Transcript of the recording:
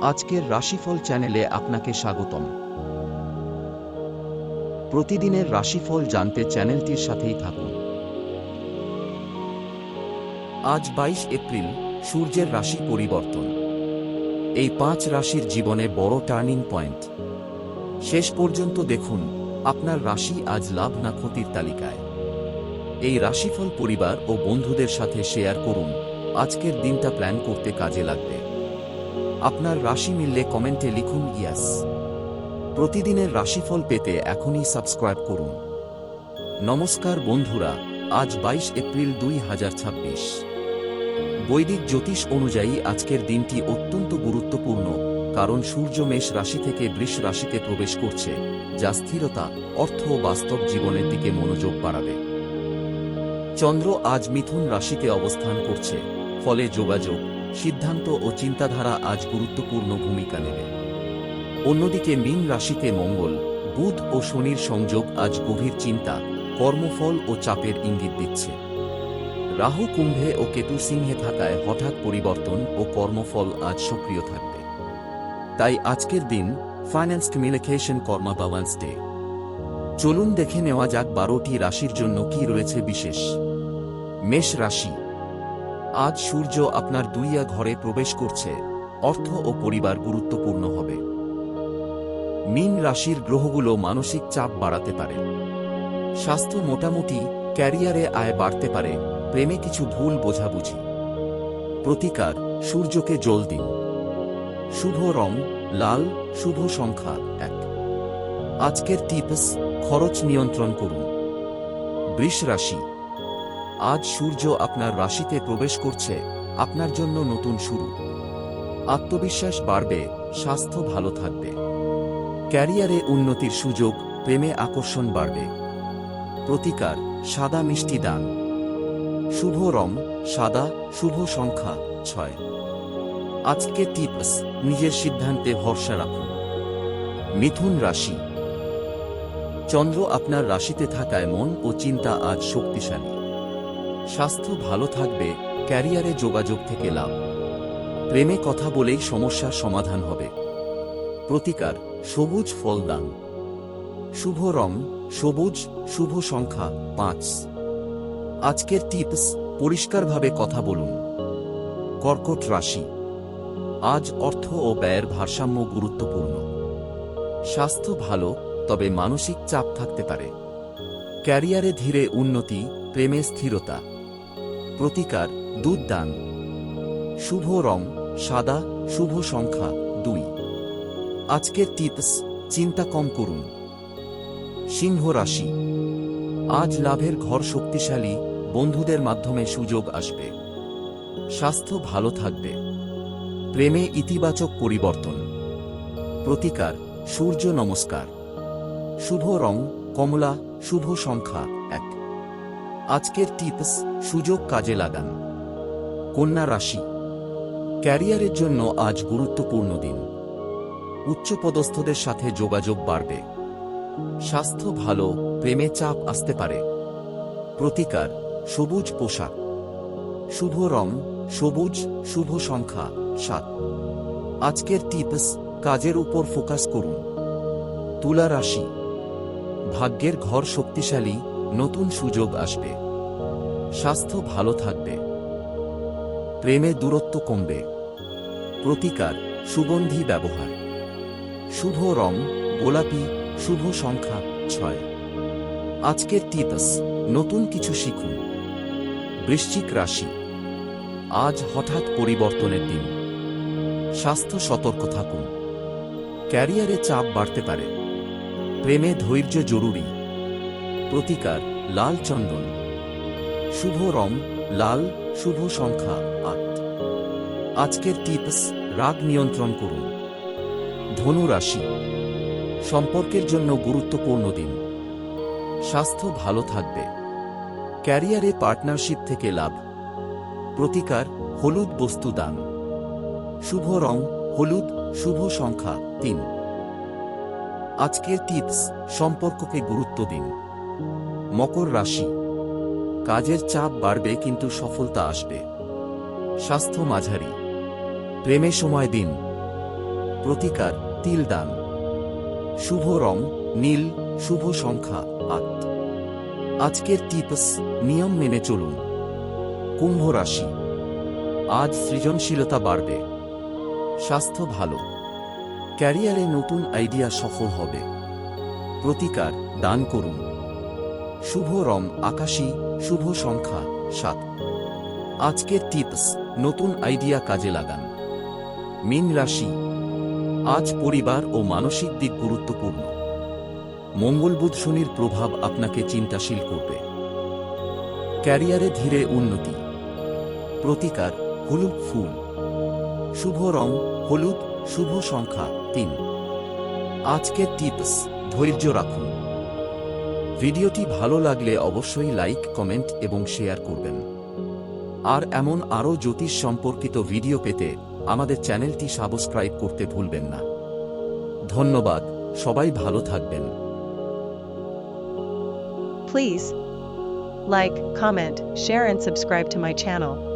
আজকের রাশিফল চ্যানেলে আপনাকে স্বাগতম। প্রতিদিনের রাশিফল জানতে চ্যানেলটির সাথেই থাকুন। আজ 22 এপ্রিল, সূর্যের রাশি পরিবর্তন। এই 5 রাশির জীবনে বড় টার্নিং পয়েন্ট। শেষ পর্যন্ত দেখুন আপনার রাশি আজ লাভ না ক্ষতির তালিকায়। এই রাশিফল পরিবার ও বন্ধুদের সাথে শেয়ার করুন, আজকের দিনটা প্ল্যান করতে কাজে লাগবে। আপনার রাশি মিললে কমেন্টে লিখুন ইয়াস। প্রতিদিনের রাশিফল পেতে এখনই সাবস্ক্রাইব করুন। নমস্কার বন্ধুরা, আজ 22 এপ্রিল 2026। বৈদিক জ্যোতিষ অনুযায়ী আজকের দিনটি অত্যন্ত গুরুত্বপূর্ণ, কারণ সূর্য মেষ রাশি থেকে বৃষ রাশিতে প্রবেশ করছে, যা স্থিরতা, অর্থ ও বাস্তব জীবনের দিকে মনোযোগ বাড়াবে। চন্দ্র আজ মিথুন রাশিতে অবস্থান করছে, ফলে যোগাযোগ, সিদ্ধান্ত ও চিন্তাধারা আজ গুরুত্বপূর্ণ ভূমিকা নেবে। অন্যদিকে মীন রাশিতে মঙ্গল, বুধ ও শনির সংযোগ আজ গভীর চিন্তা, কর্মফল ও চাপের ইঙ্গিত দিচ্ছে। রাহু কুম্ভে ও কেতু সিংহে থাকায় হঠাৎ পরিবর্তন ও কর্মফল আজ সক্রিয় থাকবে। তাই আজকের দিন ফাইন্যান্স কমিউনিকেশন কর্মবাওয়ান্স ডে। চলুন দেখে নেওয়া যাক 12টি রাশির জন্য কি রয়েছে বিশেষ। মেষ রাশি। আজ সূর্য আপনার 2 ঘরে প্রবেশ করছে, অর্থ ও পরিবার গুরুত্বপূর্ণ হবে। মীন রাশির গ্রহগুলো মানসিক চাপ বাড়াতে পারে। স্বাস্থ্য মোটামুটি, ক্যারিয়ারে আয় বাড়তে পারে, প্রেমে কিছু ভুল বোঝাবুঝি। প্রতিকার, সূর্যকে জল দিন। শুভ রং লাল, শুভ সংখ্যা 1। আজকের টিপস, খরচ নিয়ন্ত্রণ করুন। বৃষ রাশি। আজ সূর্য আপনার রাশিতে প্রবেশ করছে, আপনার জন্য নতুন শুরু। আত্মবিশ্বাস বাড়বে, স্বাস্থ্য ভালো থাকবে। ক্যারিয়ারে উন্নতির সুযোগ, প্রেমে আকর্ষণ বাড়বে। প্রতিকার, সাদা মিষ্টি দান। শুভ রং সাদা, শুভ সংখ্যা 6। আজকে টিপস, নিজের সিদ্ধান্তে ভরসা রাখুন। মিথুন রাশি। চন্দ্র আপনার রাশিতে থাকায় মন ও চিন্তা আজ শক্তিশালী। স্বাস্থ্য ভালো থাকবে, ক্যারিয়ারে যোগাযোগ থেকে লাভ। প্রেমে কথা বলেই সমস্যার সমাধান হবে। প্রতিকার, সবুজ ফল দান। শুভ রং সবুজ, শুভ সংখ্যা 5। আজকের টিপস, পরিষ্কারভাবে কথা বলুন। কর্কট রাশি। আজ অর্থ ও ব্যয়ের ভারসাম্য গুরুত্বপূর্ণ। স্বাস্থ্য ভালো, তবে মানসিক চাপ থাকতে পারে। ক্যারিয়ারে ধীরে উন্নতি, প্রেমে স্থিরতা। প্রতিকার, দুধ দান। শুভ রং সাদা, শুভ সংখ্যা 2। আজকের টিপস, চিন্তা কম করুন। সিংহ রাশি। আজ লাভের ঘর শক্তিশালী, বন্ধুদের মাধ্যমে সুযোগ আসবে। স্বাস্থ্য ভালো থাকবে। প্রেমে ইতিবাচক পরিবর্তন। প্রতিকার, সূর্য নমস্কার। শুভ রং কমলা, শুভ সংখ্যা 1। আজকের টিপস, সুযোগ কাজে লাগান। কন্যা রাশি। ক্যারিয়ারের জন্য আজ গুরুত্বপূর্ণ দিন। উচ্চপদস্থদের সাথে যোগাযোগ বাড়বে। স্বাস্থ্য ভালো, প্রেমে চাপ আসতে পারে। প্রতিকার, সবুজ পোশাক। শুভ রং সবুজ, শুভ সংখ্যা 7। আজকের টিপস, কাজের উপর ফোকাস করুন। তুলা রাশি। ভাগ্যের ঘর শক্তিশালী, নতুন সুযোগ আসবে। স্বাস্থ্য ভালো থাকবে। প্রেমে দূরত্ব কমবে। প্রতিকার, সুগন্ধি ব্যবহার। শুভ রং গোলাপি, শুভ সংখ্যা 6। আজকের টিপস, নতুন কিছু শিখুন। বৃশ্চিক রাশি। আজ হঠাৎ পরিবর্তনের দিন। স্বাস্থ্য সতর্ক থাকুন। ক্যারিয়ারে চাপ বাড়তে পারে। প্রেমে ধৈর্য জরুরি। প্রতিকার, লাল চন্দন। শুভ রং লাল, শুভ সংখ্যা 8। আজকের টিপস, রাগ নিয়ন্ত্রণ করুন। ধনু রাশি। সম্পর্কের জন্য গুরুত্বপূর্ণ দিন। স্বাস্থ্য ভালো থাকবে। ক্যারিয়ারে পার্টনারশিপ থেকে লাভ। প্রতিকার, হলুদ বস্তু দান। শুভ রং হলুদ, শুভ সংখ্যা 3। আজকের টিপস, সম্পর্ককে গুরুত্ব দিন। মকর রাশি। কাজের চাপ বাড়বে, কিন্তু সফলতা আসবে। স্বাস্থ্য মাঝারি। প্রেমে সময় দিন। প্রতিকার তিল দান। শুভ রং নীল, শুভ সংখ্যা 8। আজকের টিপস, নিয়ম মেনে চলুন। কুম্ভ রাশি, আজ সৃজনশীলতা বাড়বে। স্বাস্থ্য ভালো। ক্যারিয়ারে নতুন আইডিয়া সফল হবে। প্রতিকার দান করুন। শুভ রং আকাশী, শুভ সংখ্যা 7। আজকের টিপস, নতুন আইডিয়া কাজে লাগান। মীন রাশি, আজ পরিবার ও মানসিক দিক গুরুত্বপূর্ণ। মঙ্গল বুধ শনির প্রভাব আপনাকে চিন্তাশীল করবে। ক্যারিয়ারে ধীরে উন্নতি। প্রতিকার হলুদ ফুল। শুভ রং হলুদ, শুভ সংখ্যা 3। আজকের টিপস, ধৈর্য রাখুন। ভিডিওটি ভালো লাগলে অবশ্যই লাইক, কমেন্ট এবং শেয়ার করবেন। আর এমন আরও জ্যোতিষ সম্পর্কিত ভিডিও পেতে আমাদের চ্যানেলটি সাবস্ক্রাইব করতে ভুলবেন না। ধন্যবাদ, সবাই ভালো থাকবেন। Please like, comment, share and subscribe to my channel.